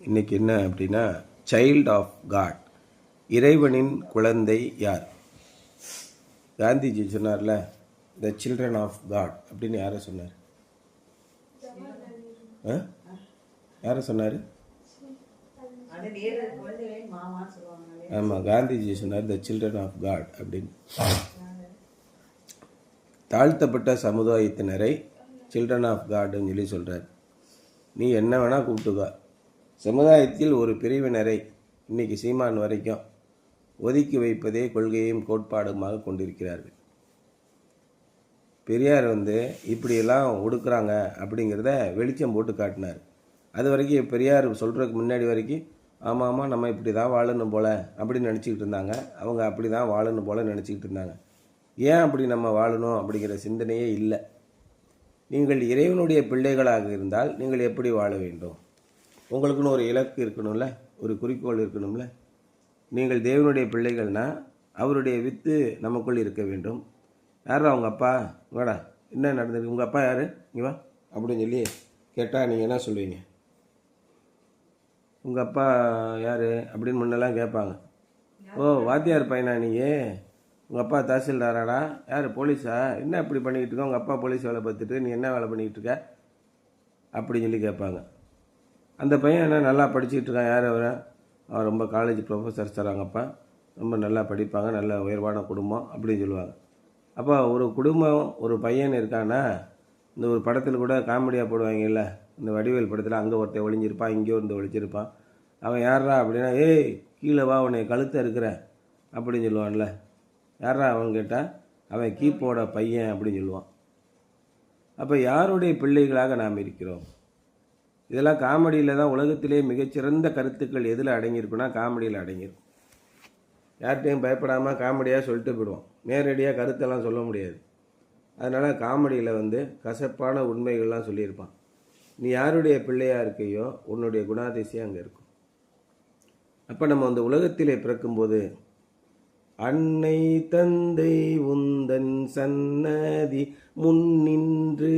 இன்றைக்கி என்ன அப்படின்னா, சைல்ட் ஆஃப் காட், இறைவனின் குழந்தை யார்? காந்திஜி சொன்னார்ல, த சில்ட்ரன் ஆஃப் காட் அப்படின்னு யாரை சொன்னார்? யாரை சொன்னார்? ஆமாம், காந்திஜி சொன்னார் த சில்ட்ரன் ஆஃப் காட் அப்படின்னு. தாழ்த்தப்பட்ட சமுதாயத்தினரை சில்ட்ரன் ஆஃப் காட்னு சொல்லி சொல்கிறார். நீ என்ன வேணால் கூப்பிட்டுக்கோ, சமுதாயத்தில் ஒரு பிரிவினரை இன்னைக்கு சீமான் வரைக்கும் ஒதுக்கி வைப்பதே கொள்கையும் கோட்பாடுமாக கொண்டிருக்கிறார்கள். பெரியார் இப்படியெல்லாம் ஒடுக்குறாங்க அப்படிங்கிறத வெளிச்சம் போட்டு காட்டினார். அது வரைக்கும் பெரியார் சொல்கிறதுக்கு முன்னாடி வரைக்கும் ஆமாம் நம்ம இப்படி தான் வாழணும் போல் அப்படின்னு நினச்சிக்கிட்டு இருந்தாங்க. அவங்க அப்படி தான் வாழணும் போல் நினச்சிக்கிட்டு இருந்தாங்க. ஏன் அப்படி நம்ம வாழணும் அப்படிங்கிற சிந்தனையே இல்லை. நீங்கள் இறைவனுடைய பிள்ளைகளாக இருந்தால் நீங்கள் எப்படி வாழ வேண்டும்? உங்களுக்குன்னு ஒரு இலக்கு இருக்கணும்ல, ஒரு குறிக்கோள் இருக்கணும்ல. நீங்கள் தேவனுடைய பிள்ளைகள்னால் அவருடைய வித்து நமக்குள் இருக்க வேண்டும். யாரா அவங்க அப்பா? வாடா, என்ன நடந்திருக்கு, உங்கள் அப்பா யார், இங்கே வா அப்படின்னு சொல்லி கேட்டால் நீங்கள் என்ன சொல்லுவீங்க? உங்கள் அப்பா யார் அப்படின்னு முன்னெல்லாம் கேட்பாங்க. ஓ, வாத்தியார் பையனா நீயே? உங்கள் அப்பா தாசில்தாராடா? யார், போலீஸா? என்ன இப்படி பண்ணிக்கிட்டு இருக்க? உங்கள் அப்பா போலீஸ் வேலை பார்த்துட்டு நீ என்ன வேலை பண்ணிக்கிட்டு இருக்க அப்படின்னு சொல்லி கேட்பாங்க. அந்த பையன் என்ன நல்லா படிச்சுக்கிட்டு இருக்கான், யார் அவர்? அவன் ரொம்ப காலேஜ் ப்ரொஃபஸர் சார், அவங்க அப்பா ரொம்ப நல்லா படிப்பாங்க, நல்ல உயர்வான குடும்பம் அப்படின்னு சொல்லுவாங்க. அப்போ ஒரு குடும்பம், ஒரு பையன் இருக்கான்னா, இந்த ஒரு படத்தில் கூட காமெடியாக போடுவாங்கல்ல, இந்த வடிவேல் படத்தில் அங்கே ஒருத்தன் ஒளிஞ்சிருப்பான், இங்கே வந்து ஒழிச்சிருப்பான். அவன் யாரா அப்படின்னா, ஏய் கீழே வா, உன்னை கழுத்தை இருக்கிற அப்படின்னு சொல்லுவான்ல. யாரா அவன் கேட்டால் அவன் கீப்போட பையன் அப்படின்னு சொல்லுவான். அப்போ யாருடைய பிள்ளைகளாக நாம் இருக்கிறோம்? இதெல்லாம் காமெடியில் தான். உலகத்திலே மிகச்சிறந்த கருத்துக்கள் எதில் அடங்கியிருக்குன்னா காமெடியில் அடங்கியிருக்கும். யார்கிட்டையும் பயப்படாமல் காமெடியாக சொல்லிட்டு போயிடுவோம், நேரடியாக கருத்தெல்லாம் சொல்ல முடியாது. அதனால் காமெடியில் கசப்பான உண்மைகள்லாம் சொல்லியிருப்பான். நீ யாருடைய பிள்ளையாக இருக்கையோ உன்னுடைய குணாதிசயம் அங்கே இருக்கும். அப்போ நம்ம உலகத்திலே பிறக்கும்போது அன்னை தந்தை உந்தன் சன்னதி முன்னின்று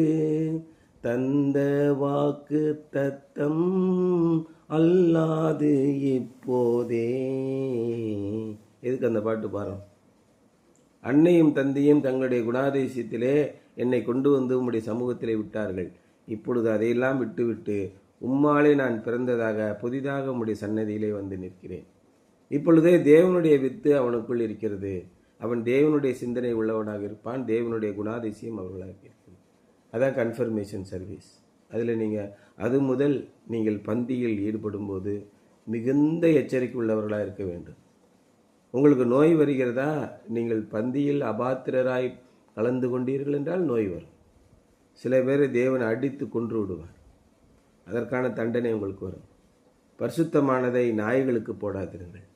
தந்த வாக்கு தத்தம் அல்லாது இப்போதே. எதுக்கு அந்த பாட்டு பாடுறோம்? அன்னையும் தந்தையும் தங்களுடைய குணாதிசயத்திலே என்னை கொண்டு உம்முடைய சமூகத்திலே விட்டார்கள். இப்பொழுது அதையெல்லாம் விட்டுவிட்டு உம்மாலே நான் பிறந்ததாக புதிதாக உம்முடைய சன்னதியிலே நிற்கிறேன். இப்பொழுதே தேவனுடைய வித்து அவனுக்குள் இருக்கிறது. அவன் தேவனுடைய சிந்தனை உள்ளவனாக இருப்பான். தேவனுடைய குணாதிசயம் அவர்களாக இருக்கிறது. அதான் கன்ஃபர்மேஷன் சர்வீஸ். அதில் அது முதல் நீங்கள் பந்தியில் ஈடுபடும் போது மிகுந்த எச்சரிக்கை உள்ளவர்களாக இருக்க வேண்டும். உங்களுக்கு நோய் வருகிறதா? நீங்கள் பந்தியில் அபாத்திரராய் கலந்து கொண்டீர்கள் என்றால் நோய் வரும். சில பேர் தேவனை அடித்து கொன்று விடுவார். அதற்கான தண்டனை உங்களுக்கு வரும். பரிசுத்தமானதை நாய்களுக்கு போடாதிருங்கள்,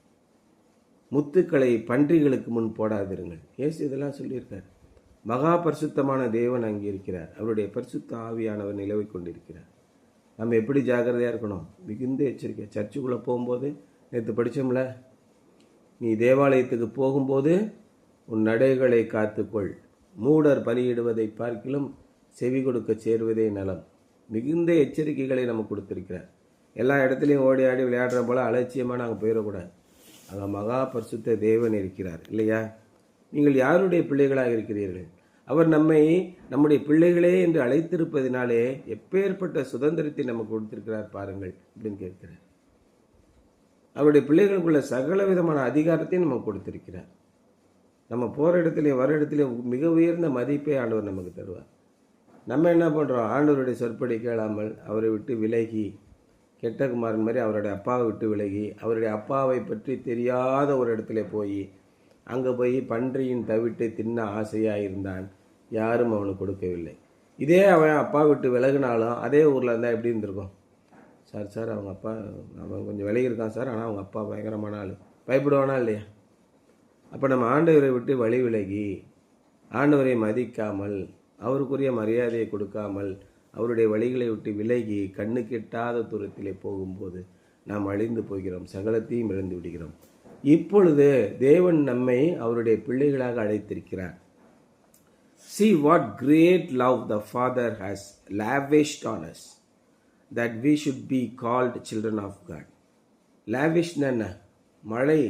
முத்துக்களை பன்றிகளுக்கு முன் போடாதிருங்கள். இயேசு இதெல்லாம் சொல்லியிருக்கார். மகா பரிசுத்தமான தேவன் அங்கே இருக்கிறார். அவருடைய பரிசுத்த ஆவியானவர் நிலவை கொண்டிருக்கிறார். நம்ம எப்படி ஜாக்கிரதையாக இருக்கணும்? மிகுந்த எச்சரிக்கை. சர்ச்சுக்குள்ளே போகும்போது நேற்று படித்தோம்ல, நீ தேவாலயத்துக்கு போகும்போது உன் நடைகளை காத்துக்கொள், மூடர் பலியிடுவதை பார்க்கிலும் செவி கொடுக்க சேருவதே நலம். மிகுந்த எச்சரிக்கைகளை நம்ம கொடுத்துருக்கிறார். எல்லா இடத்துலையும் ஓடி ஆடி விளையாடுற போல் அலட்சியமாக நாங்கள் போயிடக்கூடாது. அங்கே மகா பரிசுத்த தேவன் இருக்கிறார் இல்லையா? நீங்கள் யாருடைய பிள்ளைகளாக இருக்கிறீர்கள்? அவர் நம்முடைய பிள்ளைகளே என்று அழைத்திருப்பதினாலே எப்பேற்பட்ட சுதந்திரத்தை நமக்கு கொடுத்திருக்கிறார் பாருங்கள் அப்படின்னு கேட்கிறார். அவருடைய பிள்ளைகளுக்குள்ள சகல விதமான அதிகாரத்தையும் நமக்கு கொடுத்திருக்கிறார். நம்ம போகிற இடத்துலையும் வர இடத்துலையும் மிக உயர்ந்த மதிப்பை ஆண்டவர் நமக்கு தருவார். நம்ம என்ன பண்ணுறோம்? ஆண்டவருடைய சொற்படி கேளாமல் அவரை விட்டு விலகி, கெட்ட குமாரன் மாதிரி அவருடைய அப்பாவை விட்டு விலகி, அவருடைய அப்பாவை பற்றி தெரியாத ஒரு இடத்துல போய் அங்கே போய் பன்றியின் தவிட்டை தின்ன ஆசையாக இருந்தான். யாரும் அவனுக்கு கொடுக்கவில்லை. இதே அவன் அப்பா விட்டு விலகினாலும் அதே ஊரில் இருந்தால் எப்படி இருந்திருக்கும்? சார் அவங்க அப்பா அவன் கொஞ்சம் விலகி இருக்கான் சார், ஆனால் அவங்க அப்பா பயங்கரமான ஆள், பயப்படுவானா இல்லையா? அப்போ நம்ம ஆண்டவரை விட்டு வழி விலகி, ஆண்டவரை மதிக்காமல், அவருக்குரிய மரியாதையை கொடுக்காமல், அவருடைய வழிகளை விட்டு விலகி கண்ணுக்கு எட்டாத தூரத்திலே போகும்போது நாம் அழிந்து போகிறோம், சகலத்தையும் இழந்து விடுகிறோம். இப்பொழுது தேவன் நம்மை அவருடைய பிள்ளைகளாக அழைத்திருக்கிறார். See what great love the Father has lavished on us. that we should be called children of God. லேவிஷ்னா என்ன? மழை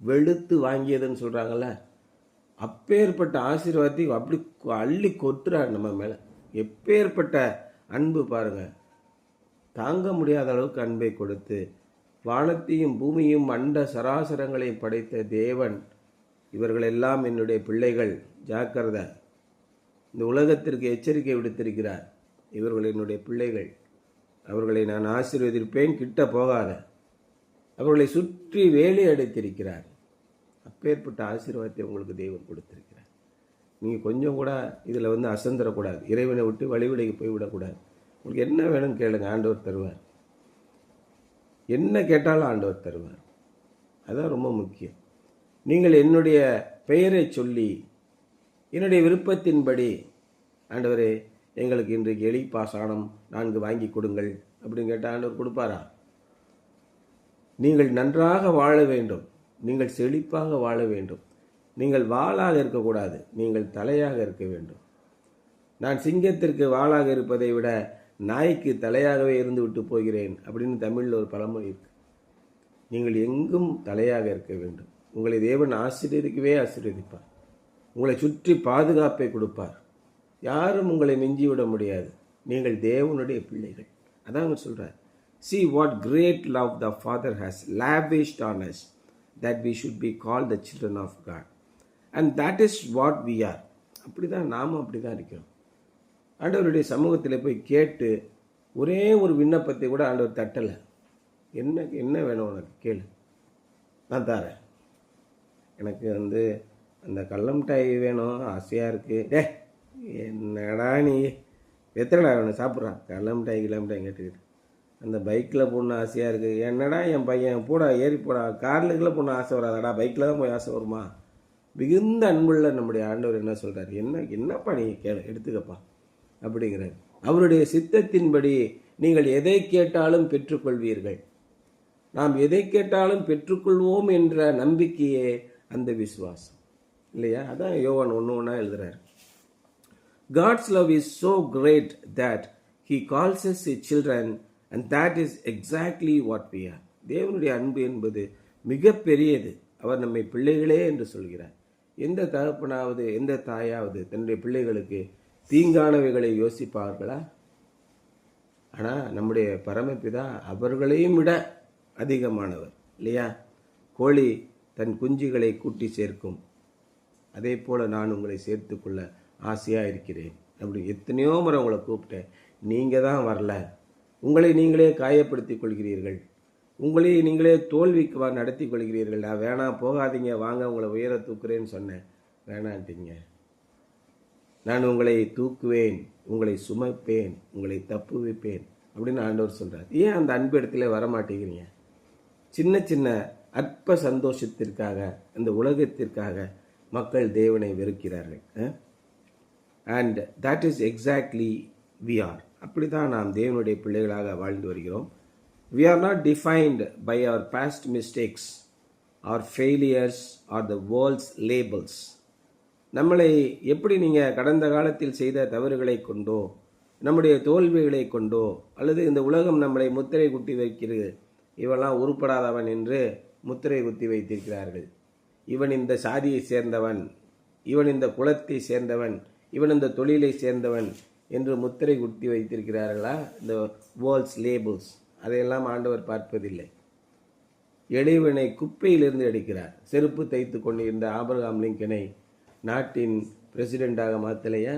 வெளுத்து வாங்கியதுன்னு சொல்கிறாங்கல்ல, அப்பேற்பட்ட ஆசீர்வாதத்தை அப்படி அள்ளி கொத்துறார் நம்ம மேலே. எப்பேற்பட்ட அன்பு பாருங்கள். தாங்க முடியாத அளவுக்கு அன்பை கொடுத்து வானத்தையும் பூமியும் அண்ட சராசரங்களையும் படைத்த தேவன், இவர்களெல்லாம் என்னுடைய பிள்ளைகள், ஜாக்கிரதை, இந்த உலகத்திற்கு எச்சரிக்கை விடுத்திருக்கிறார். இவர்கள் என்னுடைய பிள்ளைகள், அவர்களை நான் ஆசீர்வதிப்பேன், கிட்ட போகாத. அவர்களை சுற்றி வேலி அடைத்திருக்கிறார். அப்பேற்பட்ட ஆசீர்வாதத்தை உங்களுக்கு தேவன் கொடுத்திருக்கிறார். நீங்கள் கொஞ்சம் கூட இதில் அசந்தரக்கூடாது. இறைவனை விட்டு வழிவிடைக்கு போய்விடக்கூடாது. உங்களுக்கு என்ன வேணும்னு கேளுங்க, ஆண்டவர் தருவார். என்ன கேட்டாலும் ஆண்டவர் தருவார். அதுதான் ரொம்ப முக்கியம். நீங்கள் என்னுடைய பெயரை சொல்லி என்னுடைய விருப்பத்தின்படி, ஆண்டவரே எங்களுக்கு இன்றைக்கு எலி பாசானம் 4 வாங்கி கொடுங்கள் அப்படின்னு கேட்டால் ஆண்டவர் கொடுப்பாரா? நீங்கள் நன்றாக வாழ வேண்டும், நீங்கள் செழிப்பாக வாழ வேண்டும். நீங்கள் வாளாக இருக்கக்கூடாது, நீங்கள் தலையாக இருக்க வேண்டும். நான் சிங்கத்திற்கு வாளாக இருப்பதை விட நாய்க்கு தலையாகவே இருந்து விட்டு போகிறேன் அப்படின்னு தமிழில் ஒரு பழமொழி இருக்கு. நீங்கள் எங்கும் தலையாக இருக்க வேண்டும். உங்களை தேவன் ஆசீர்வதிக்கவே ஆசீர்வதிப்பார். உங்களை சுற்றி பாதுகாப்பை கொடுப்பார். யாரும் உங்களை மிஞ்சிவிட முடியாது. நீங்கள் தேவனுடைய பிள்ளைகள். அதான் அவர் சொல்கிறார், see what great love the Father has lavished on us, that we should be called the children of God. And that is what we are. அப்படி தான் நாமும் அப்படி தான் இருக்கிறோம். ஆண்டவருடைய சமூகத்தில் போய் கேட்டு ஒரே ஒரு விண்ணப்பத்தை கூட ஆண்டவர் தட்டலை. என்ன வேணும் உனக்கு கேளு, நான் தரேன். எனக்கு அந்த கள்ளமிட்டாய் வேணும், ஆசையாக இருக்குது. என்னடா நீ எத்தனைடா வேணும் சாப்பிட்றான்? கள்ளமிட்டாய் கேட்டுக்கிட்டு அந்த பைக்கில் போடணும் ஆசையாக இருக்குது. என்னடா என் பையன் போடா, ஏறி போடா, கார்லுக்குள்ளே போடணும் ஆசை வராதடா, பைக்கில் தான் போய் ஆசை வருமா? மிகுந்த அன்புள்ள நம்முடைய ஆண்டவர் என்ன சொல்கிறார்? என்னப்பா நீ கேளு, எடுத்துக்கப்பா அப்படிங்கிறார். அவருடைய சித்தத்தின்படி நீங்கள் எதை கேட்டாலும் பெற்றுக்கொள்வீர்கள். நாம் எதை கேட்டாலும் பெற்றுக்கொள்வோம் என்ற நம்பிக்கையே அந்த விசுவாசம் இல்லையா? அதான் யோவான் 1:1 எழுதுறாரு. God's love is so great that he calls us his children, and that is exactly what we are. தேவனுடைய அன்பு என்பது மிக பெரியது. அவர் நம்மை பிள்ளைகளே என்று சொல்கிறார். எந்த தகப்பனாவது எந்த தாயாவது தன்னுடைய பிள்ளைகளுக்கு தீங்கானவைகளை யோசிப்பார்களா? ஆனால் நம்முடைய பரமபிதா அவர்களையும் விட அதிகமானவர் இல்லையா? கோழி தன் குஞ்சுகளை கூட்டி சேர்க்கும், அதே போல் நான் உங்களை சேர்த்துக்கொள்ள ஆசையாக இருக்கிறேன். அப்படி எத்தனையோ முறை உங்களை கூப்பிட்டேன், நீங்கள் தான் வரல. உங்களை நீங்களே காயப்படுத்தி கொள்கிறீர்கள், உங்களே நீங்களே தோல்விக்கு நடத்தி கொள்கிறீர்கள். நான் வேணாம், போகாதீங்க, வாங்க உங்களை உயர தூக்குறேன்னு சொன்னேன், வேணான்ட்டீங்க. நான் உங்களை தூக்குவேன், உங்களை சுமப்பேன், உங்களை தப்புவிப்பேன் அப்படின்னு ஆண்டவர் சொல்கிறார். ஏன் அந்த அன்பு இடத்துல வரமாட்டேங்கிறீங்க? சின்ன சின்ன அற்ப சந்தோஷத்திற்காக, அந்த உலகத்திற்காக மக்கள் தேவனை வெறுக்கிறார்கள். And that is exactly we are. அப்படி தான் நாம் தேவனுடைய பிள்ளைகளாக வாழ்ந்து வருகிறோம். We are not defined by our past mistakes, our failures, or the world's labels. நம்மளை எப்படி நீங்கள் கடந்த காலத்தில் செய்த தவறுகளை கொண்டோ, நம்முடைய தோல்விகளை கொண்டோ, அல்லது இந்த உலகம் நம்மளை முத்திரை குத்தி வைக்கிறது, இவெல்லாம் உருப்படாதவன் என்று முத்திரை குத்தி வைத்திருக்கிறார்கள். இவன் இந்த சாதியை சேர்ந்தவன், இவன் இந்த குலத்தை சேர்ந்தவன், இவன் இந்த தொழிலை சேர்ந்தவன் என்று முத்திரை குத்தி வைத்திருக்கிறார்களா? இந்த வேர்ல்ட்ஸ் லேபிள்ஸ், அதையெல்லாம் ஆண்டவர் பார்ப்பதில்லை. எளிவனை குப்பையிலிருந்து எடுக்கிறார். செருப்பு தைத்து கொண்டிருந்த ஆபிரகாம் லிங்கனை நாட்டின் பிரசிடெண்டாக மாற்றலையா?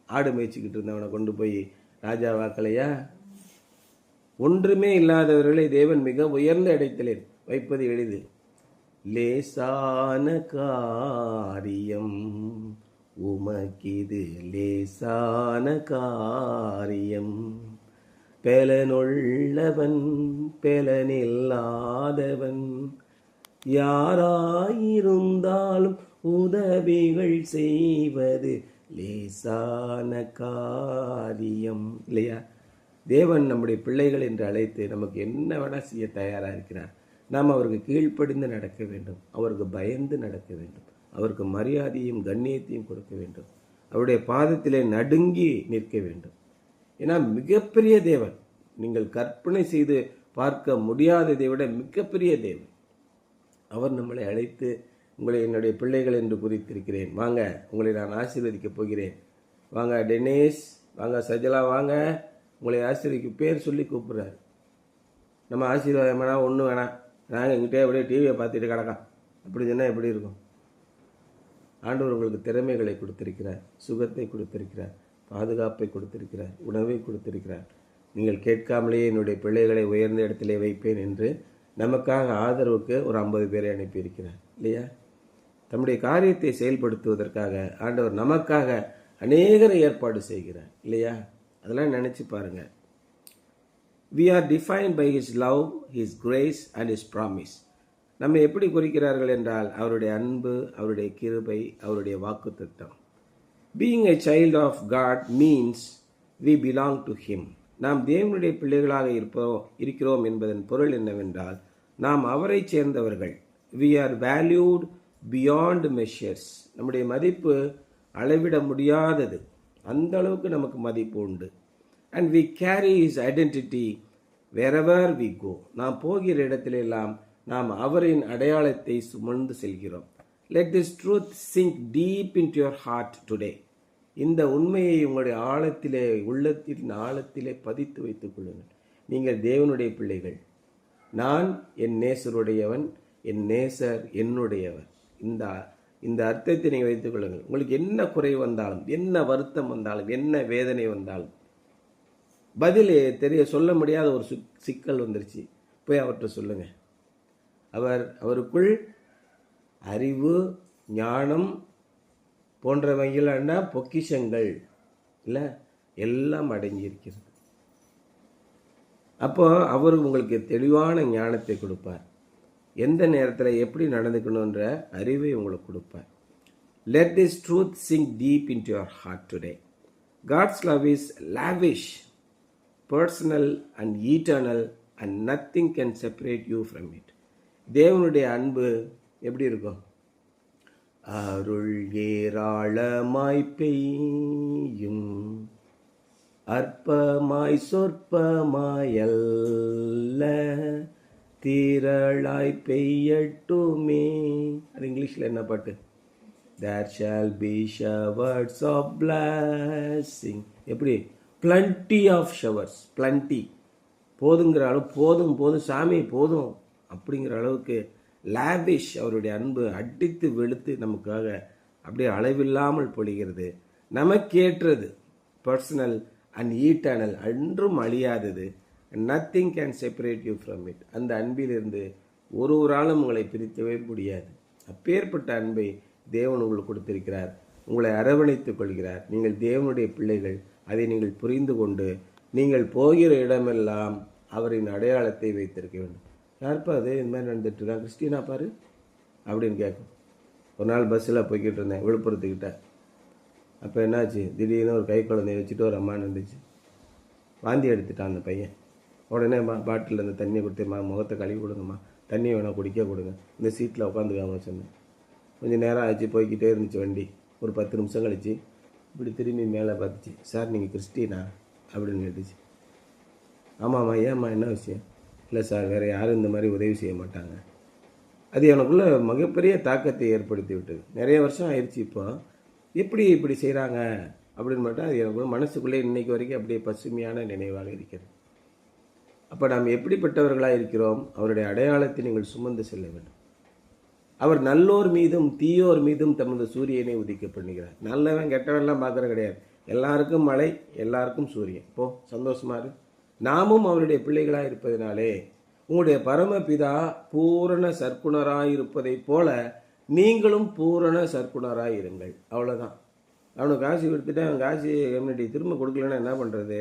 ஆடு மேய்ச்சிக்கிட்டு இருந்தவனை கொண்டு போய் ராஜாவாக்கலையா? ஒன்றுமே இல்லாதவர்களை தேவன் மிக உயர்ந்த இடத்திலே வைப்பது எளிது. லேசான காரியம் உமக்கிது, லேசான காரியம். பெலனுள்ளவன் பெலனில்லாதவன், யாராயிருந்தாலும் உதவிகள் செய்வது லேசான காரியம் இல்லையா? தேவன் நம்முடைய பிள்ளைகள் என்று அழைத்து நமக்கு என்ன வேணால் செய்ய தயாராக இருக்கிறார். நாம் அவருக்கு கீழ்ப்படிந்து நடக்க வேண்டும், அவருக்கு பயந்து நடக்க வேண்டும், அவருக்கு மரியாதையும் கண்ணியத்தையும் கொடுக்க வேண்டும், அவருடைய பாதத்திலே நடுங்கி நிற்க வேண்டும். ஏன்னா மிகப்பெரிய தேவன். நீங்கள் கற்பனை செய்து பார்க்க முடியாததை விட மிகப்பெரிய தேவன். அவர் நம்மளை அழைத்து உங்களை என்னுடைய பிள்ளைகள் என்று குறித்திருக்கிறேன், வாங்க உங்களை நான் ஆசீர்வதிக்கப் போகிறேன், வாங்க டெனேஸ், வாங்க சஜலா, வாங்க உங்களை ஆசீர்வதிக்க பேர் சொல்லி கூப்பிட்றாரு. நம்ம ஆசீர்வாதம் வேணாம், ஒன்றும் வேணாம், நாங்கள் எங்கிட்டே அப்படியே டிவியை பார்த்துட்டு கிடக்கான் அப்படி சொன்னால் எப்படி இருக்கும்? ஆண்டவர் உங்களுக்கு திறமைகளை கொடுத்திருக்கிறார், சுகத்தை கொடுத்திருக்கிறார், பாதுகாப்பை கொடுத்திருக்கிறார், உணவை கொடுத்திருக்கிறார். நீங்கள் கேட்காமலேயே என்னுடைய பிள்ளைகளை உயர்ந்த இடத்திலே வைப்பேன் என்று நமக்காக ஆதரவுக்கு ஒரு 50 பேரை அனுப்பியிருக்கிறார் இல்லையா? தம்முடைய காரியத்தை செயல்படுத்துவதற்காக ஆண்டவர் நமக்காக அநேகரை ஏற்பாடு செய்கிறார் இல்லையா? அதெல்லாம் நினைச்சு பாருங்க. We are defined by His love, His grace and His promise. நம்ம எப்படி குறிக்கிறார்கள் என்றால் அவருடைய அன்பு, அவருடைய கிருபை, அவருடைய வாக்குத்தத்தம். Being a child of God means we belong to Him. நாம் தேவனுடைய பிள்ளைகளாக இருக்கிறோம் என்பதன் பொருள் என்னவென்றால் நாம் அவரை சேர்ந்தவர்கள். We are valued beyond measures. நம்முடைய மதிப்பு அளவிட முடியாதது, அந்த அளவுக்கு நமக்கு மதிப்பு உண்டு. And we carry His identity wherever we go. நாம் போகிற இடத்திலெல்லாம் நாம் அவரின் அடையாளத்தை சுமந்து செல்கிறோம். Let this truth sink deep into your heart today. இந்த உண்மையை உங்களுடைய ஆழத்திலே, உள்ளத்தின் ஆழத்திலே பதித்து வைத்துக் கொள்ளுங்கள். நீங்கள் தேவனுடைய பிள்ளைகள். நான் என் நேசருடையவன், என் நேசர் என்னுடையவர். இந்த அர்த்தத்தை நீங்கள் வைத்துக் கொள்ளுங்கள். உங்களுக்கு என்ன குறை வந்தாலும், என்ன வருத்தம் வந்தாலும், என்ன வேதனை வந்தாலும், பதில் சொல்ல முடியாத ஒரு சிக்கல் வந்துருச்சு, போய் அவர்கிட்ட சொல்லுங்க. அவருக்குள் அறிவு, ஞானம் போன்றவைகளான பொக்கிஷங்கள் இல்லை எல்லாம் அடங்கி இருக்கிறது. அப்போ அவர் உங்களுக்கு தெளிவான ஞானத்தை கொடுப்பார், எந்த நேரத்தில் எப்படி நடந்துக்கணுன்ற அறிவை உங்களுக்கு கொடுப்பார். Let this truth sink deep into your heart today. God's love is lavish, personal and eternal, and nothing can separate you from it. தேவனுடைய அன்பு எப்படி இருக்கும்? அருள் ஏராளமாய் பெய்யும், அற்பமாய் சொற்பமாய் அல்ல, திரளாய் பெய்யட்டுமே. அது இங்கிலீஷில் என்ன பாட்டு? There shall be showers of blessing. எப்படி? plenty of showers, plenty. போதுங்கிற அளவு, போதும் போதும் சாமி போதும் அப்படிங்கிற அளவுக்கு லாவிஷ் அவருடைய அன்பு அடித்து வெளுத்து நமக்காக அப்படியே அளவில்லாமல் பொழிகிறது. நமக்கேற்றது, பர்சனல் அண்ட் ஈட்டர்னல், அன்றும் அழியாதது. Nothing can separate you from it. அந்த அன்பிலிருந்து ஒருவராலும் உங்களை பிரிக்கவே முடியாது. அப்பேற்பட்ட அன்பை தேவன் உங்களுக்கு கொடுத்திருக்கிறார், உங்களை அரவணைத்துக் கொள்கிறார். நீங்கள் தேவனுடைய பிள்ளைகள், அதை நீங்கள் புரிந்து கொண்டு நீங்கள் போகிற இடமெல்லாம் அவரின் அடையாளத்தை வைத்திருக்க வேண்டும். யாருப்பா அது இந்த மாதிரி நடந்துட்டு இருக்கான், கிறிஸ்டினா பாரு அப்படின்னு கேட்கும். ஒரு நாள் பஸ்ஸில் போய்கிட்டு இருந்தேன் விழுப்புரத்துக்கிட்ட. அப்போ என்னாச்சு, திடீர்னு ஒரு கை குழந்தைய வச்சுட்டு ஒரு அம்மா நின்றுச்சு. வாந்தி எடுத்துட்டான் அந்த பையன். உடனே பாட்டில் அந்த தண்ணியை கொடுத்து, முகத்தை கழுவி கொடுங்கம்மா, தண்ணியை வேணால் குடிக்க கொடுங்க, இந்த சீட்டில் உட்காந்துக்காம சொன்னேன். கொஞ்சம் நேரம் ஆச்சு, போய்கிட்டே இருந்துச்சு வண்டி. ஒரு 10 நிமிஷம் கழிச்சு இப்படி திரும்பி மேலே பார்த்துச்சு. சார் நீங்கள் கிறிஸ்டினா அப்படின்னு கேட்டுச்சு. ஆமாம்மா, ஏம்மா என்ன விஷயம்? இல்லை சார், வேறு யாரும் இந்த மாதிரி உதவி செய்ய மாட்டாங்க. அது எனக்குள்ள மிகப்பெரிய தாக்கத்தை ஏற்படுத்தி விட்டது. நிறைய வருஷம் ஆயிடுச்சு. இப்போ எப்படி இப்படி செய்கிறாங்க அப்படின்னு மட்டும் அது எனக்குள்ள மனசுக்குள்ளே இன்னைக்கு வரைக்கும் அப்படியே பசுமையான நினைவாக இருக்கிறது. அப்போ நாம் எப்படிப்பட்டவர்களாக இருக்கிறோம், அவருடைய அடையாளத்தை நீங்கள் சுமந்து செல்ல வேண்டும். அவர் நல்லோர் மீதும் தீயோர் மீதும் தமது சூரியனை உதிக்க பண்ணுகிறார். நல்லவன் கெட்டவன்லாம் பார்க்குறது கிடையாது. எல்லாருக்கும் மழை, எல்லாருக்கும் சூரியன். இப்போ சந்தோஷமா இரு. நாமும் அவருடைய பிள்ளைகளாக இருப்பதினாலே உங்களுடைய பரமபிதா பூரண சர்க்குணராக இருப்பதை போல நீங்களும் பூரண சர்க்குணராக இருங்கள். அவ்வளோதான். அவனுக்கு காசு கொடுத்துட்டு அவன் காசு கம்யூனிட்டி திரும்ப கொடுக்கலன்னா என்ன பண்ணுறது?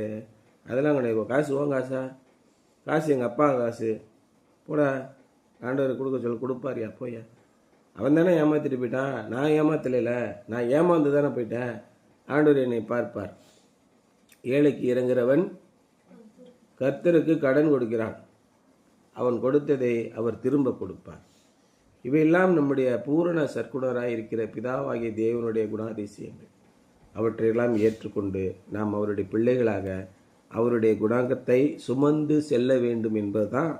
அதெல்லாம் கிடையாது. காசு ஓன் காசா? காசு எங்கள் அப்பா காசு, போட ஆண்டவர் கொடுக்க சொல்ல கொடுப்பாரியா, போயா. அவன் தானே ஏமாத்திட்டு போயிட்டான், நான் ஏமாத்தலைல, நான் ஏமாந்து தானே போயிட்டேன். ஆண்டவர் என்னை பார்ப்பார். ஏழைக்கு இறங்குறவன் கர்த்தருக்கு கடன் கொடுக்கிறான், அவன் கொடுத்ததை அவர் திரும்ப கொடுப்பார். இவையெல்லாம் நம்முடைய பூரண சற்குணராக இருக்கிற பிதாவாகிய தேவனுடைய குணாதிசயங்கள். அவற்றையெல்லாம் ஏற்றுக்கொண்டு நாம் அவருடைய பிள்ளைகளாக அவருடைய குணாங்கத்தை சுமந்து செல்ல வேண்டும் என்பதுதான்